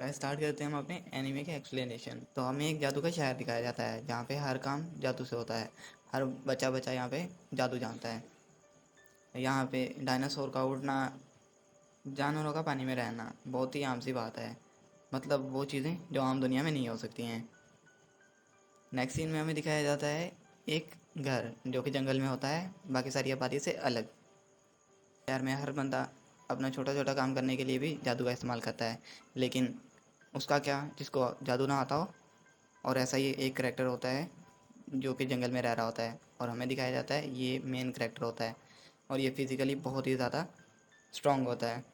Start करते हैं हम अपने एनीमे के एक्सप्लेनेशन। तो हमें एक जादू का शहर दिखाया जाता है जहाँ पे हर काम जादू से होता है। हर बच्चा बच्चा यहाँ पे जादू जानता है। यहाँ पे डायनासोर का उड़ना, जानवरों का पानी में रहना बहुत ही आम सी बात है। मतलब वो चीज़ें जो आम दुनिया में नहीं हो सकती हैं। नेक्स्ट सीन में हमें दिखाया जाता है एक घर जो कि जंगल में होता है, बाकी सारी आबादी से अलग। शहर में हर बंदा अपना छोटा छोटा काम करने के लिए भी जादू का इस्तेमाल करता है, लेकिन उसका क्या जिसको जादू ना आता हो। और ऐसा ही एक करेक्टर होता है जो कि जंगल में रह रहा होता है, और हमें दिखाया जाता है ये मेन करेक्टर होता है, और ये फिज़िकली बहुत ही ज़्यादा स्ट्रांग होता है।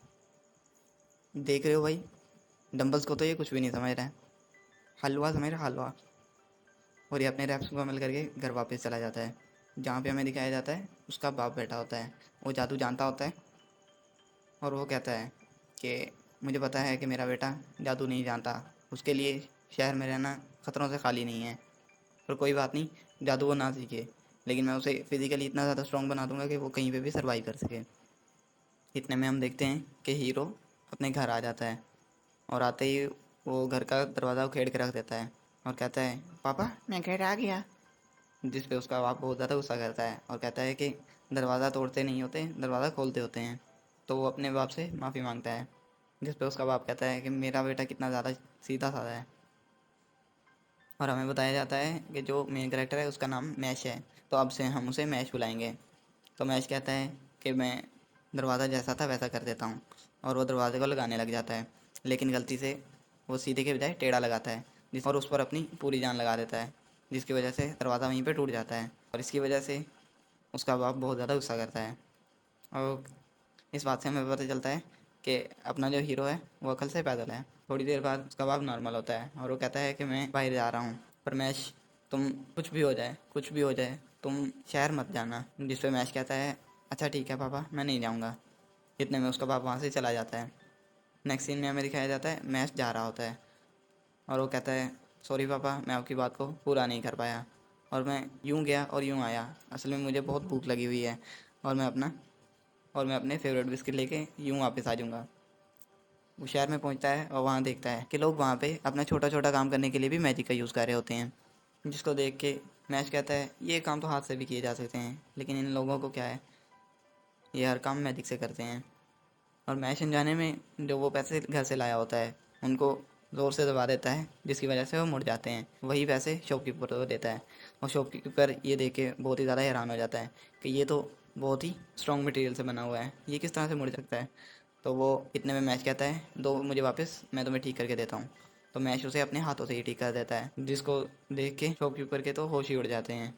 देख रहे हो भाई, डंबल्स को तो ये कुछ भी नहीं समझ रहा है, हलवा समझ रहा है, हलवा। और ये अपने रैप्स को अमल करके घर वापस चला जाता है, जहाँ पे हमें दिखाया जाता है उसका बाप बैठा होता है। वो जादू जानता होता है, और वो कहता है कि मुझे पता है कि मेरा बेटा जादू नहीं जानता, उसके लिए शहर में रहना ख़तरों से खाली नहीं है। पर कोई बात नहीं, जादू वो ना सीखे, लेकिन मैं उसे फिज़िकली इतना ज़्यादा स्ट्रॉन्ग बना दूंगा कि वो कहीं पे भी सर्वाइव कर सके। इतने में हम देखते हैं कि हीरो अपने घर आ जाता है, और आते ही वो घर का दरवाज़ा उखेड़ के रख देता है और कहता है, पापा मैं घर आ गया। जिस पे उसका बाप बहुत ज़्यादा गुस्सा करता है और कहता है कि दरवाज़ा तोड़ते नहीं होते, दरवाज़ा खोलते होते हैं। तो वो अपने बाप से माफ़ी मांगता है, जिस पे उसका बाप कहता है कि मेरा बेटा कितना ज़्यादा सीधा साधा है। और हमें बताया जाता है कि जो मेन कैरेक्टर है उसका नाम मैश है, तो अब से हम उसे मैश बुलाएंगे। तो मैश कहता है कि मैं दरवाज़ा जैसा था वैसा कर देता हूँ, और वो दरवाजे को लगाने लग जाता है, लेकिन गलती से वो सीधे के बजाय टेढ़ा लगाता है, जिस और उस पर अपनी पूरी जान लगा देता है, जिसकी वजह से दरवाज़ा वहीं पर टूट जाता है। और इसकी वजह से उसका बाप बहुत ज़्यादा गुस्सा करता है। और इस बात से हमें पता चलता है कि अपना जो हीरो है वो अकल से पैदल है। थोड़ी देर बाद उसका बाप नॉर्मल होता है और वो कहता है कि मैं बाहर जा रहा हूँ, पर मैश तुम कुछ भी हो जाए, कुछ भी हो जाए, तुम शहर मत जाना। जिस पे मैश कहता है, अच्छा ठीक है पापा, मैं नहीं जाऊँगा। इतने में उसका बाप वहाँ से चला जाता है। नेक्स्ट सीन में हमें दिखाया जाता है मैश जा रहा होता है, और वो कहता है, सॉरी पापा, मैं आपकी बात को पूरा नहीं कर पाया, और मैं यूँ गया और यूँ आया। असल में मुझे बहुत भूख लगी हुई है, और मैं अपने फेवरेट बिस्किट लेके यूँ वापस आ जाऊँगा। वो शहर में पहुंचता है और वहाँ देखता है कि लोग वहाँ पे अपना छोटा छोटा काम करने के लिए भी मैजिक का यूज़ कर रहे होते हैं। जिसको देख के मैच कहता है, ये काम तो हाथ से भी किए जा सकते हैं, लेकिन इन लोगों को क्या है, ये हर काम मैजिक से करते हैं। और मैच अनजाने में जो वो पैसे घर से लाया होता है उनको ज़ोर से दबा देता है, जिसकी वजह से वो मुड़ जाते हैं। वही पैसे शॉपकीपर को देता है, और शॉपकीपर ये देख के बहुत ही ज़्यादा हैरान हो जाता है कि ये तो बहुत ही स्ट्रॉन्ग मटेरियल से बना हुआ है, ये किस तरह से मुड़ सकता है। तो वो इतने में मैच कहता है, दो मुझे वापस, मैं तुम्हें ठीक करके देता हूँ। तो मैच उसे अपने हाथों से ही ठीक कर देता है, जिसको देख के शॉपकीपर के तो होश ही उड़ जाते हैं।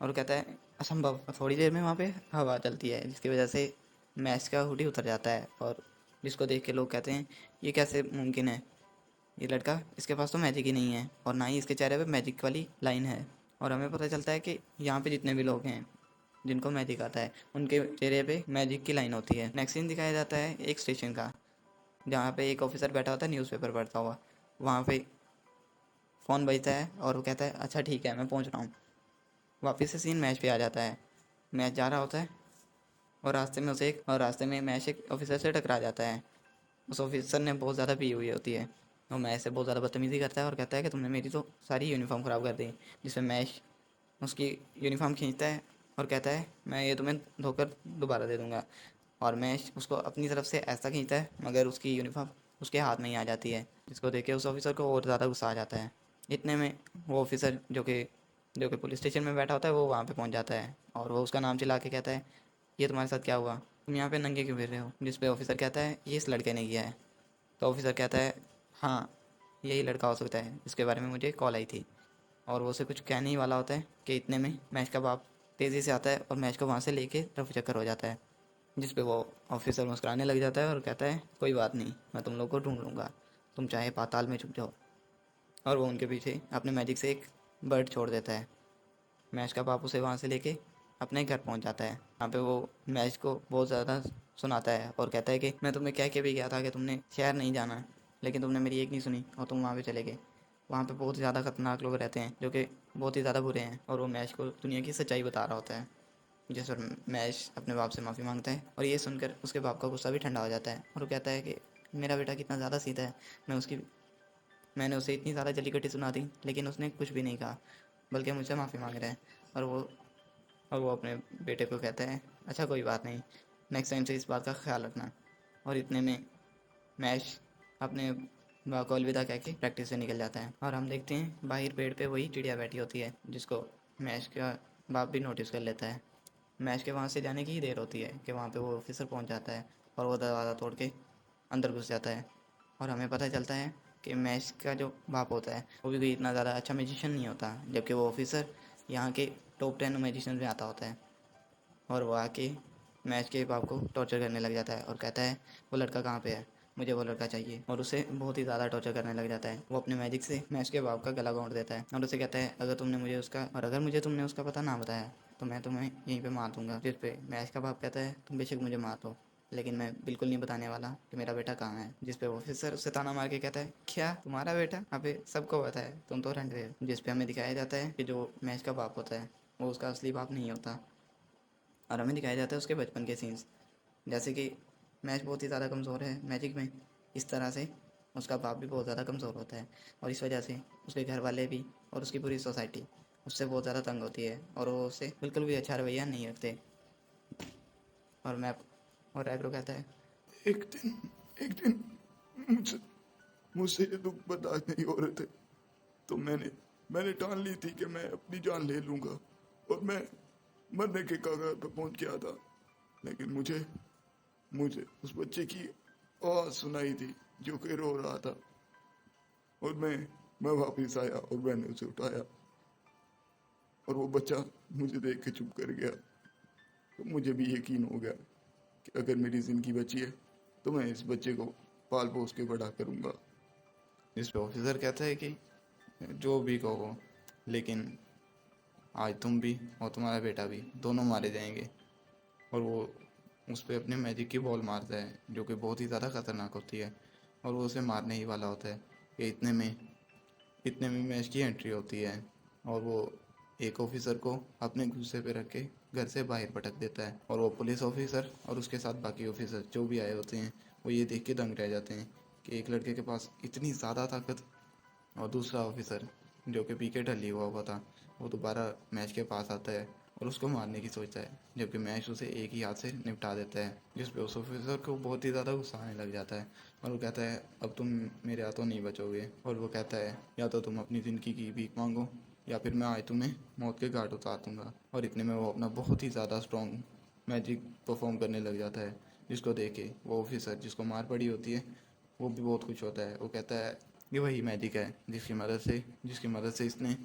और वो कहता है, असंभव। थोड़ी देर में वहाँ पे हवा चलती है, जिसकी वजह से मैच का हुडी उतर जाता है, और जिसको देख के लोग कहते हैं, ये कैसे मुमकिन है, ये लड़का, इसके पास तो मैजिक ही नहीं है, और ना ही इसके चेहरे पे मैजिक वाली लाइन है। और हमें पता चलता है कि यहाँ पे जितने भी लोग हैं जिनको मैजिक आता है उनके चेहरे पे मैजिक की लाइन होती है। नेक्स्ट सीन दिखाया जाता है एक स्टेशन का, जहाँ पे एक ऑफिसर बैठा होता है न्यूज़पेपर पढ़ता हुआ। वहाँ पे फ़ोन बजता है और वो कहता है, अच्छा ठीक है मैं पहुँच रहा हूँ। वापस से सीन मैच पे आ जाता है। मैच जा रहा होता है, और रास्ते में मैच एक ऑफिसर से टकरा जाता है। उस ऑफिसर ने बहुत ज़्यादा पी हुई होती है, और मैच से बहुत ज़्यादा बदतमीज़ी करता है और कहता है कि तुमने मेरी तो सारी यूनिफॉर्म ख़राब कर दी। जिसमें मैच उसकी यूनिफॉर्म खींचता है और कहता है, मैं ये तुम्हें धोकर दोबारा दे दूँगा। और मैच उसको अपनी तरफ से ऐसा खींचता है, मगर उसकी यूनिफॉर्म उसके हाथ में ही आ जाती है, जिसको देख के उस ऑफिसर को और ज़्यादा गुस्सा आ जाता है। इतने में वो ऑफिसर जो कि पुलिस स्टेशन में बैठा होता है वो वहाँ पे पहुँच जाता है, और वो उसका नाम चिल्ला के कहता है, ये तुम्हारे साथ क्या हुआ, तुम यहाँ पे नंगे क्यों फिर रहे हो। जिस पे ऑफिसर कहता है, ये इस लड़के ने किया है। तो ऑफिसर कहता है, हाँ यही लड़का हो सकता है, इसके बारे में मुझे कॉल आई थी। और वो उसे कुछ कहने ही वाला होता है कि इतने में मैच का बाप तेज़ी से आता है और मैच को वहाँ से लेके रफू चक्कर हो जाता है। जिस पे वो ऑफिसर मुस्कुराने लग जाता है और कहता है, कोई बात नहीं, मैं तुम लोग को ढूंढ लूँगा, तुम चाहे पाताल में छुप जाओ। और वो उनके पीछे अपने मैजिक से एक बर्ड छोड़ देता है। मैच का बाप उसे वहाँ से लेके अपने घर पहुँच जाता है। यहाँ पे वो मैच को बहुत ज़्यादा सुनाता है और कहता है कि मैं तुम्हें कह के भी गया था कि तुमने शहर नहीं जाना, लेकिन तुमने मेरी एक नहीं सुनी और तुम वहाँ पे चले गए। वहाँ पे बहुत ज़्यादा खतरनाक लोग रहते हैं जो कि बहुत ही ज़्यादा बुरे हैं, और वो मैच को दुनिया की सच्चाई बता रहा होता है। जिस पर मैच अपने बाप से माफ़ी मांगता है, और ये सुनकर उसके बाप का गुस्सा भी ठंडा हो जाता है, और वो कहता है कि मेरा बेटा कितना ज़्यादा सीधा है, मैं उसकी मैंने उसे इतनी ज़्यादा जलीकटी सुना दी, लेकिन उसने कुछ भी नहीं कहा, बल्कि मुझसे माफ़ी मांग रहा है। और वो अपने बेटे को कहता है, अच्छा कोई बात नहीं, नेक्स्ट टाइम से इस बात का ख्याल रखना। और इतने में मैश अपने बाप को अलविदा कह के प्रैक्टिस से निकल जाता है। और हम देखते हैं बाहर पेड़ पे वही चिड़िया बैठी होती है, जिसको मैश का बाप भी नोटिस कर लेता है। मैश के वहाँ से जाने की ही देर होती है कि वहाँ पे वो ऑफिसर पहुँच जाता है और वो दरवाज़ा तोड़ के अंदर घुस जाता है। और हमें पता चलता है कि मैश का जो बाप होता है वो भी कोई इतना ज़्यादा अच्छा मैजिशियन नहीं होता, जबकि वो ऑफिसर यहाँ के टॉप 10 मैजिशियन में आता होता है। और वो आके मैच के बाप को टॉर्चर करने लग जाता है और कहता है, वो लड़का कहाँ पे है, मुझे वो लड़का चाहिए। और उसे बहुत ही ज़्यादा टॉर्चर करने लग जाता है। वो अपने मैजिक से मैच के बाप का गला घोंट देता है और उसे कहता है, अगर मुझे तुमने उसका पता ना बताया तो मैं तुम्हें यहीं पे मार दूंगा। जिस पे मैच का बाप कहता है, तुम बेशक मुझे मार दो, लेकिन मैं बिल्कुल नहीं बताने वाला कि मेरा बेटा कहाँ है। जिस पे ऑफिसर उसे ताना मार के कहता है, क्या तुम्हारा बेटा? अबे सबको पता है, तुम तो रंडवे हो। जिस पे हमें दिखाया जाता है कि जो मैच का बाप होता है वो उसका असली बाप नहीं होता। और हमें दिखाया जाता है उसके बचपन के सीन्स, जैसे कि मैच बहुत ही ज़्यादा कमज़ोर है मैजिक में, इस तरह से उसका बाप भी बहुत ज़्यादा कमज़ोर होता है। और इस वजह से उसके घर वाले भी और उसकी पूरी सोसाइटी उससे बहुत ज़्यादा तंग होती है और वो उससे बिल्कुल भी अच्छा रवैया नहीं रखते। और मैं और एग्रो कहता है, एक दिन एक दिन मुझसे मुझसे ये दुख बर्दाश्त नहीं हो रहे थे, तो मैंने ठान ली थी कि मैं अपनी जान ले लूंगा और मैं मरने के कगार पर पहुंच गया था। लेकिन मुझे मुझे उस बच्चे की आवाज सुनाई थी जो कि रो रहा था, और मैं वापिस आया और मैंने उसे उठाया, और वो बच्चा मुझे देख के चुप कर गया। तो मुझे भी यकीन हो गया कि अगर मेरी ज़िंदगी बची है तो मैं इस बच्चे को पाल पोस के बड़ा करूँगा। जिस पे ऑफिसर कहता है कि जो भी कहो, लेकिन आज तुम भी और तुम्हारा बेटा भी दोनों मारे जाएंगे। और वो उस पर अपने मैजिक की बॉल मारता है, जो कि बहुत ही ज़्यादा खतरनाक होती है, और वो उसे मारने ही वाला होता है कि इतने में मैच की एंट्री होती है। और वो एक ऑफिसर को अपने गुस्से पे रख के घर से बाहर पटक देता है। और वो पुलिस ऑफिसर और उसके साथ बाकी ऑफिसर जो भी आए होते हैं वो ये देख के दंग रह जाते हैं कि एक लड़के के पास इतनी ज़्यादा ताकत। और दूसरा ऑफिसर जो कि पीके ढली हुआ था, वो दोबारा मैच के पास आता है और उसको मारने की सोचता है, जबकि मैच उसे एक ही हाथ से निपटा देता है। जिस पे उस ऑफिसर को बहुत ही ज़्यादा गुस्सा आने लग जाता है और वो कहता है, अब तुम मेरे हाथों नहीं बचोगे। और वो कहता है, या तो तुम अपनी ज़िंदगी की भीख मांगो या फिर मैं आज तुम्हें मौत के घाट उतार दूंगा। और इतने में वो अपना बहुत ही ज़्यादा स्ट्रॉन्ग मैजिक परफॉर्म करने लग जाता है, जिसको देख के वो ऑफिसर जिसको मार पड़ी होती है वो भी बहुत खुश होता है। वो कहता है, ये वही मैजिक है जिसकी मदद से इसने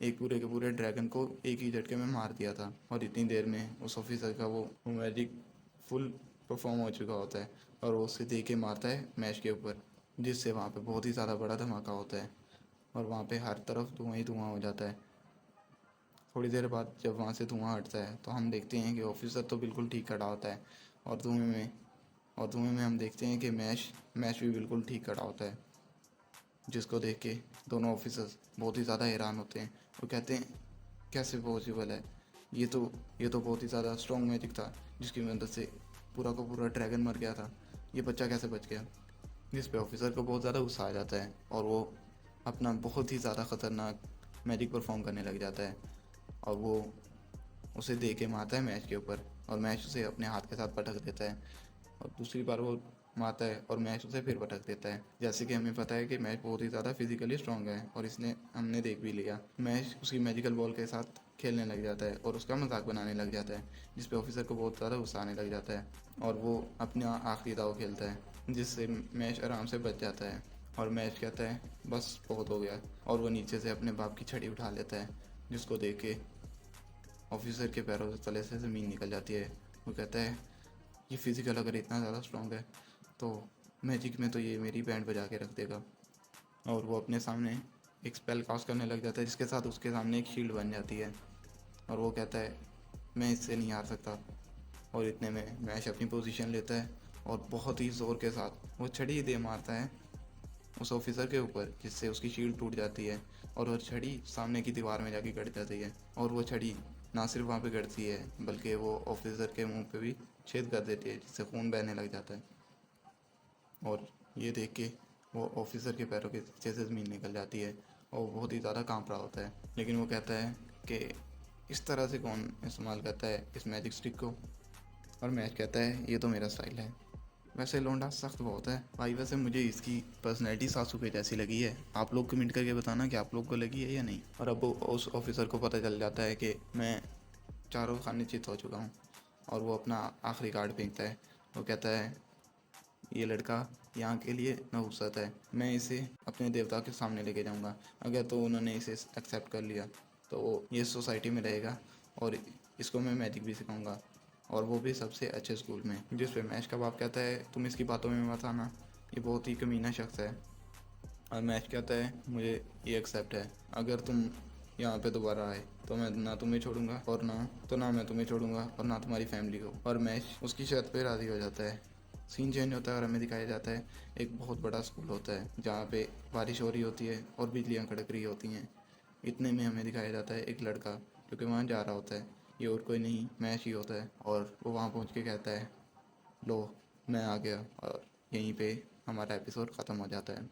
एक पूरे के पूरे ड्रैगन को एक ही झटके में मार दिया था। और इतनी देर में उस ऑफिसर का वो मैजिक फुल परफॉर्म हो चुका होता है और वो उसे दे के मारता है मैच के ऊपर, जिससे वहाँ पे बहुत ही ज़्यादा बड़ा धमाका होता है और वहाँ पे हर तरफ धुआं ही धुआं हो जाता है। थोड़ी देर बाद जब वहाँ से धुआं हटता है तो हम देखते हैं कि ऑफिसर तो बिल्कुल ठीक खड़ा होता है, और धुएं में हम देखते हैं कि मैच भी बिल्कुल ठीक खड़ा होता है, जिसको देख के दोनों ऑफिसर्स बहुत ही ज़्यादा हैरान होते हैं। वो कहते हैं, कैसे पॉसिबल है, ये तो ये तो बहुत ही ज़्यादा स्ट्रॉन्ग मैजिक था जिसकी मदद से पूरा का पूरा ड्रैगन मर गया था, ये बच्चा कैसे बच गया। जिस पे ऑफिसर को बहुत ज़्यादा गुस्सा आ जाता है और वो अपना बहुत ही ज़्यादा ख़तरनाक मैजिक परफॉर्म करने लग जाता है और वो उसे दे के मारता है मैच के ऊपर, और मैच उसे अपने हाथ के साथ पटक देता है। और दूसरी बार वो मारता है और मैच उसे फिर पटक देता है। जैसे कि हमें पता है कि मैच बहुत ही ज़्यादा फिजिकली स्ट्रांग है और इसने हमने देख भी लिया। मैच उसकी मैजिकल बॉल के साथ खेलने लग जाता है और उसका मजाक बनाने लग जाता है, जिस पे ऑफिसर को बहुत ज़्यादा गुस्सा आने लग जाता है और वो अपना आखिरी दाव खेलता है, जिससे मैच आराम से बच जाता है। और मैच कहता है, बस बहुत हो गया, और वो नीचे से अपने बाप की छड़ी उठा लेता है, जिसको देख के ऑफिसर के पैरों से तले से ज़मीन निकल जाती है। वो कहता है, ये फिज़िकल अगर इतना ज़्यादा स्ट्रॉन्ग है तो मैजिक में तो ये मेरी बैंड बजा के रख देगा। और वो अपने सामने एक स्पेल कास्ट करने लग जाता है, जिसके साथ उसके सामने एक शील्ड बन जाती है और वो कहता है, मैं इससे नहीं हार सकता। और इतने में मैश अपनी पोजीशन लेता है और बहुत ही ज़ोर के साथ वो छड़ी दे मारता है उस ऑफिसर के ऊपर, जिससे उसकी शील्ड टूट जाती है और वो छड़ी सामने की दीवार में जाके गड़ जाती है। और वो छड़ी ना सिर्फ वहाँ पे गड़ती है बल्कि वो ऑफिसर के मुंह पे भी छेद कर देती है, जिससे खून बहने लग जाता है। और ये देख के वो ऑफिसर के पैरों के नीचे से ज़मीन निकल जाती है और वो बहुत ही ज़्यादा कांप रहा होता है। लेकिन वो कहता है कि इस तरह से कौन इस्तेमाल करता है इस मैजिक स्टिक को, और मैच कहता है ये तो मेरा स्टाइल है। वैसे लौंडा सख्त बहुत है भाई। वैसे मुझे इसकी पर्सनैलिटी सासू के जैसी लगी है। आप लोग कमेंट करके बताना कि आप लोग को लगी है या नहीं। और अब उस ऑफिसर को पता चल जाता है कि मैं चारों खाने चित हो चुका हूँ, और वो अपना आखिरी कार्ड फेंकता है। वो कहता है ये लड़का यहाँ के लिए नहुसत है, मैं इसे अपने देवता के सामने लेके जाऊँगा। अगर तो उन्होंने इसे एक्सेप्ट कर लिया तो वो ये सोसाइटी में रहेगा, और इसको मैं मैजिक भी सिखाऊंगा, और वो भी सबसे अच्छे स्कूल में। जिस पे मैश का बाप कहता है तुम इसकी बातों में मत आना, ये बहुत ही कमीना शख्स है। और मैश कहता है मुझे ये एक्सेप्ट है, अगर तुम यहाँ पे दोबारा आए तो मैं ना तुम्हें छोड़ूंगा, और ना मैं तुम्हें छोड़ूंगा और ना तुम्हारी फैमिली को। और मैश उसकी शर्त पे राज़ी हो जाता है। सीन चेंज होता है और हमें दिखाया जाता है एक बहुत बड़ा स्कूल होता है जहाँ पे बारिश हो रही होती है और बिजलियाँ कड़क रही होती हैं। इतने में हमें दिखाया जाता है एक लड़का जो कि वहाँ जा रहा होता है। ये और कोई नहीं मैश ही होता है, और वो वहाँ पहुँच के कहता है लो मैं आ गया, और यहीं पे हमारा एपिसोड ख़त्म हो जाता है।